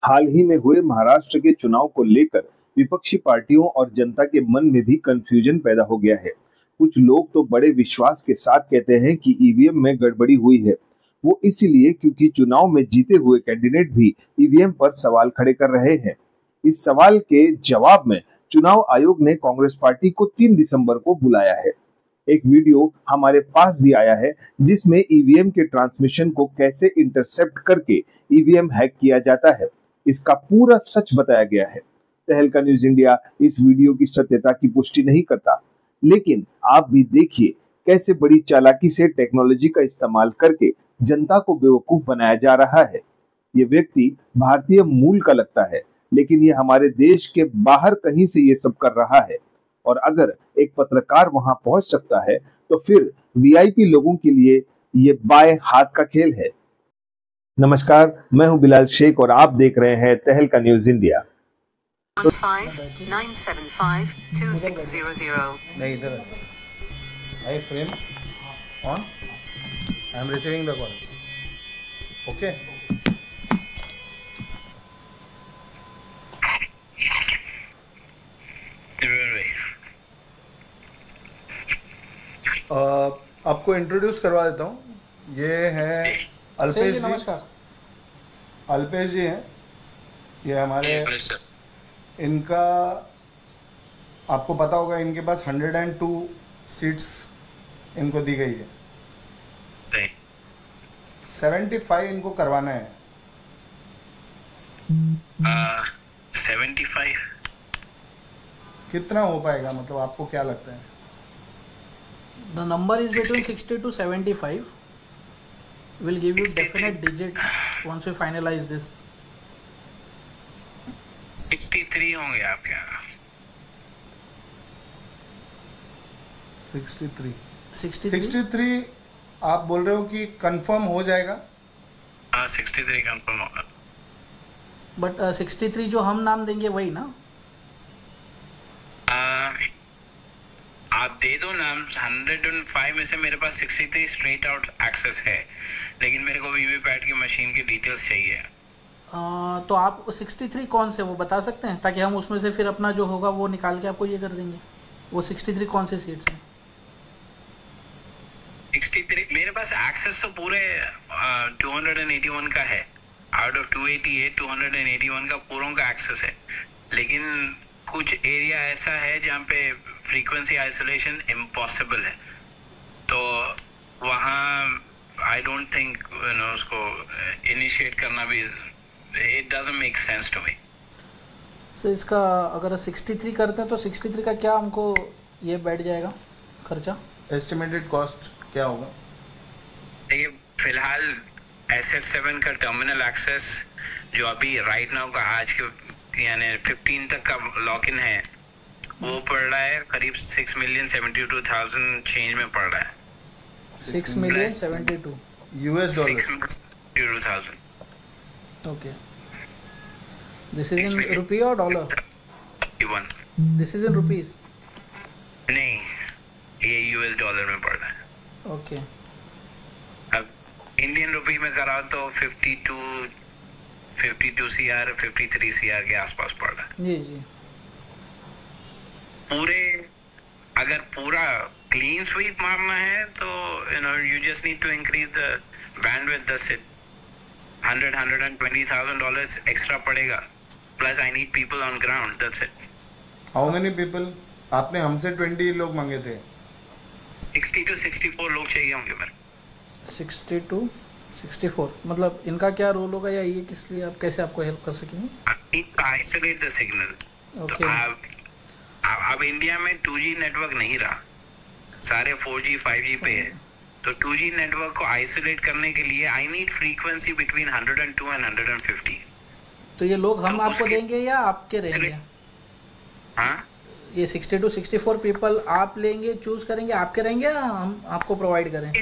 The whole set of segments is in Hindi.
हाल ही में हुए महाराष्ट्र के चुनाव को लेकर विपक्षी पार्टियों और जनता के मन में भी कंफ्यूजन पैदा हो गया है। कुछ लोग तो बड़े विश्वास के साथ कहते हैं कि ईवीएम में गड़बड़ी हुई है। वो इसीलिए क्योंकि चुनाव में जीते हुए कैंडिडेट भी ईवीएम पर सवाल खड़े कर रहे हैं। इस सवाल के जवाब में चुनाव आयोग ने कांग्रेस पार्टी को 3 दिसंबर को बुलाया है। एक वीडियो हमारे पास भी आया है जिसमें ईवीएम के ट्रांसमिशन को कैसे इंटरसेप्ट करके ईवीएम हैक किया जाता है, इसका पूरा सच बताया गया है। तहलका न्यूज इंडिया इस वीडियो की सत्यता की पुष्टि नहीं करता, लेकिन आप भी देखिए कैसे बड़ी चालाकी से टेक्नोलॉजी का इस्तेमाल करके जनता को बेवकूफ बनाया जा रहा है। ये व्यक्ति भारतीय मूल का लगता है, लेकिन ये हमारे देश के बाहर कहीं से ये सब कर रहा है। और अगर एक पत्रकार वहां पहुंच सकता है तो फिर वीआईपी लोगों के लिए ये बाएं हाथ का खेल है। नमस्कार, मैं हूं बिलाल शेख और आप देख रहे हैं तहलका न्यूज इंडिया। 15-975-2600 नहीं इधर I frame on I am receiving the call okay आपको इंट्रोड्यूस करवा देता हूँ। ये है अल्पेश जी। नमस्कार। अल्पेश जी हैं ये हमारे। इनका आपको पता होगा, इनके पास 102 सीट्स इनको दी गई है। 75 इनको करवाना है। 75 कितना हो पाएगा, मतलब आपको क्या लगता है? The number is between 60 to 75. We'll give you definite digit once we finalize this. 63 होंगे आपके यहाँ। 63 आप बोल रहे हो कि कंफर्म हो जाएगा? हाँ 63 कंफर्म होगा। बट 63 जो हम नाम देंगे वही ना? आप दे दो नाम। 105 में से मेरे पास 63 स्ट्रेट आउट एक्सेस है, लेकिन मेरे को वीवीपैट की मशीन की डिटेल्स चाहिए। तो आप 63 कौन से वो बता सकते हैं, ताकि हम उसमें से फिर अपना जो होगा वो निकाल के आपको ये कर देंगे। वो 63 कौन से सीट्स हैं? 63 मेरे पास एक्सेस तो पूरे 281 का है। आउट ऑफ 288 281 का पूरों का एक्सेस है, लेकिन कुछ एरिया ऐसा है जहाँ पे फ्रीक्वेंसी आइसोलेशन इम्पॉसिबल है, तो वहाँ आई डोंट थिंक उसको इनिशिएट करना भी it doesn't make sense to me. So इसका अगर 63 करते हैं तो 63 का क्या हमको ये बैठ जाएगा खर्चा? एस्टिमेटेड कॉस्ट क्या होगा? देखिए फिलहाल SS7 का टर्मिनल एक्सेस जो अभी राइट नाउ का आज के यानी 15 तक का लॉक इन है, वो पड़ रहा है करीब 6,72,000 चेंज में पड़ रहा है। 6,72,000 US dollar. 6,72,000। Okay, this is in rupee और dollar? This is in rupees? नहीं, ये US डॉलर में पड़ रहा है। ओके, अब इंडियन रुपी में कराओ तो 52 CR 53 CR के आसपास पड़ रहा है। जी जी। अगर पूरा क्लीन स्वीप मारना है तो you just need to increase the bandwidth. That's it. $120,000 extra पड़ेगा, plus I need people on ground. That's it. How many people? आपने हमसे 20 लोग मांगे थे। 60 to 64 लोग चाहिए होंगे मेरे। 60 to 64 मतलब इनका क्या रोल होगा, या ये किस लिए, आप कैसे आपको हेल्प कर सकेंगे? Isolate the signal. ओके। अब इंडिया में 2G नेटवर्क नहीं रहा, सारे 4G 5G पे है, तो 2G नेटवर्क को आइसोलेट करने के लिए I need frequency between 102 and 150। तो ये लोग हम आपको देंगे या आपके रहेंगे? हाँ, ये 60 to 64 पीपल आप लेंगे, चूज करेंगे, आपके रहेंगे या हम आपको प्रोवाइड करें?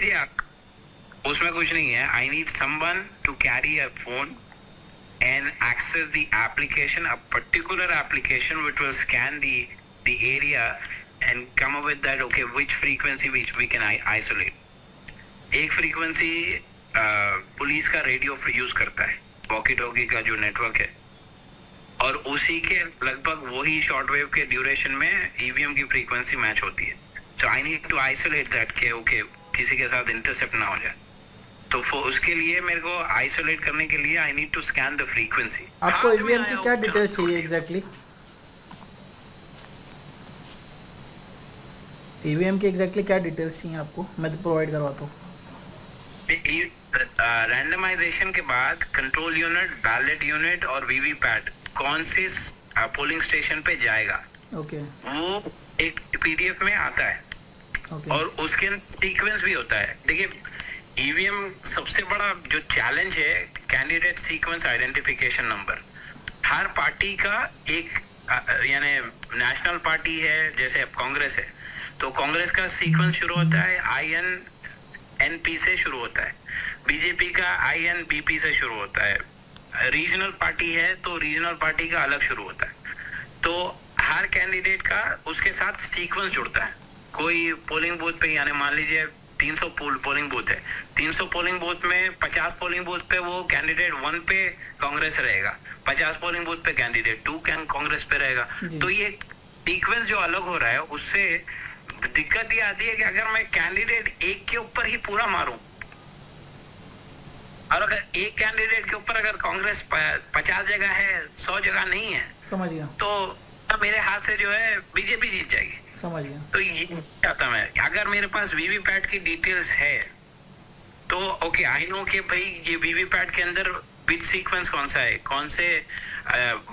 उसमें कुछ नहीं है। I need someone to carry a phone and access the application, a particular application which will scan the area and come up with that, okay, which frequency which we can isolate. एक फ्रीक्वेंसी पुलिस का रेडियो यूज करता है, वॉकी टॉकी का जो नेटवर्क है और उसी के लगभग वही शॉर्ट वेव के ड्यूरेशन में ईवीएम की फ्रीक्वेंसी मैच होती है। So I need to isolate that के ओके किसी के साथ इंटरसेप्ट ना हो जाए। तो उसके लिए मेरे को आइसोलेट करने के लिए I need to scan the frequency. आपको ईवीएम की क्या डिटेल्स चाहिए एग्जैक्टली? ईवीएम की एग्जैक्टली क्या डिटेल्स चाहिए आपको? मैं तो प्रोवाइड करवाता हूँ। रैंडमाइजेशन के बाद कंट्रोल यूनिट, बैलेट यूनिट और वीवीपैट कौन से पोलिंग स्टेशन पे जाएगा, ओके, वो एक पीडीएफ में आता है। और उसके सीक्वेंस भी होता है। देखिए ईवीएम सबसे बड़ा जो चैलेंज है कैंडिडेट सीक्वेंस आइडेंटिफिकेशन नंबर। हर पार्टी का एक यानी नेशनल पार्टी है जैसे कांग्रेस है तो कांग्रेस का सीक्वेंस शुरू होता है INNP से शुरू होता है, बीजेपी का INBP से शुरू होता है, रीजनल पार्टी है तो रीजनल पार्टी का अलग शुरू होता है। तो हर कैंडिडेट का उसके साथ सीक्वेंस जुड़ता है। कोई पोलिंग बूथ पे यानी मान लीजिए 300 पोलिंग बूथ है, 300 पोलिंग बूथ में 50 पोलिंग बूथ पे वो कैंडिडेट 1 पे कांग्रेस रहेगा, 50 पोलिंग बूथ पे कैंडिडेट 2 कांग्रेस पे रहेगा। तो ये सीक्वेंस जो अलग हो रहा है उससे दिक्कत ये आती है कि अगर मैं कैंडिडेट एक के ऊपर ही पूरा मारूं और अगर एक कैंडिडेट के ऊपर अगर कांग्रेस 50 जगह है 100 जगह नहीं है, समझ गया, तो मेरे हाथ से जो है बीजेपी जीत जाएगी। समझ गया। तो ये चाहता मैं अगर मेरे पास वीवीपैट की डिटेल्स है तो ओके आई नो कि भाई ये वीवीपैट के अंदर बिट सीक्वेंस कौन सा है, कौन से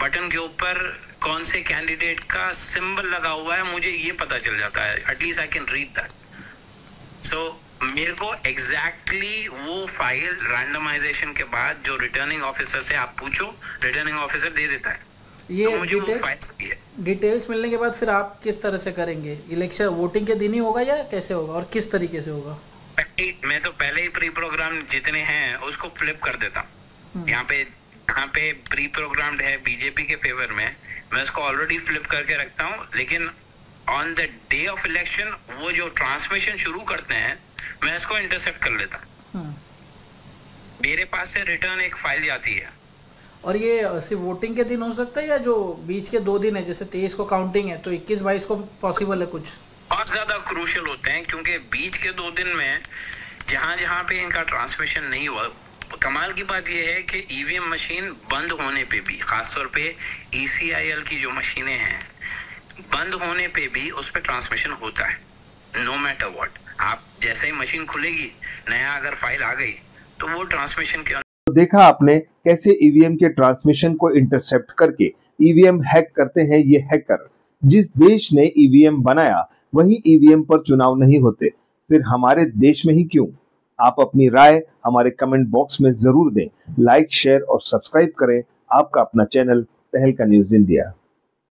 बटन के ऊपर कौन से कैंडिडेट का सिंबल लगा हुआ है, मुझे ये पता चल जाता है। At least I can read that. So मेरे को एग्जैक्टली वो फाइल रैंडमाइजेशन के बाद जो रिटर्निंग ऑफिसर से आप पूछो, रिटर्निंग ऑफिसर दे देता है। ये तो मुझे वो फाइल डिटेल्स मिलने के बाद फिर आप किस तरह से करेंगे? इलेक्शन वोटिंग के दिन ही होगा या कैसे होगा और किस तरीके से होगा? मैं तो पहले ही प्री प्रोग्राम जितने हैं उसको फ्लिप कर देता हूँ। यहाँ पे प्री प्रोग्राम्ड है बीजेपी के फेवर में, मैं उसको ऑलरेडी फ्लिप करके रखता हूँ। लेकिन on the day of election वो जो ट्रांसमिशन शुरू करते हैं मैं इसको इंटरसेप्ट कर लेता हूँ। मेरे पास से रिटर्न एक फाइल जाती है। और ये सिर्फ वोटिंग के दिन हो सकता है या जो बीच के 2 दिन है, जैसे 23 को काउंटिंग है तो 21-22 को पॉसिबल है? कुछ बहुत ज्यादा क्रूशियल होते हैं क्योंकि बीच के 2 दिन में जहां पे इनका ट्रांसमिशन नहीं हुआ। कमाल की बात यह है कि ईवीएम मशीन बंद होने पे भी, खासतौर पे ECIL की जो मशीनें हैं, बंद होने पे भी उस पर ट्रांसमिशन होता है नो मैटर व्हाट। आप जैसे ही मशीन खुलेगी, नया अगर फाइल आ गई तो वो ट्रांसमिशन के देखा आपने कैसे ईवीएम के ट्रांसमिशन को इंटरसेप्ट करके ईवीएम हैक करते हैं ये हैकर। जिस देश ने ईवीएम बनाया वही ईवीएम पर चुनाव नहीं होते, फिर हमारे देश में ही क्यों? आप अपनी राय हमारे कमेंट बॉक्स में जरूर दें। लाइक, शेयर और सब्सक्राइब करें। आपका अपना चैनल तहलका न्यूज़ इंडिया।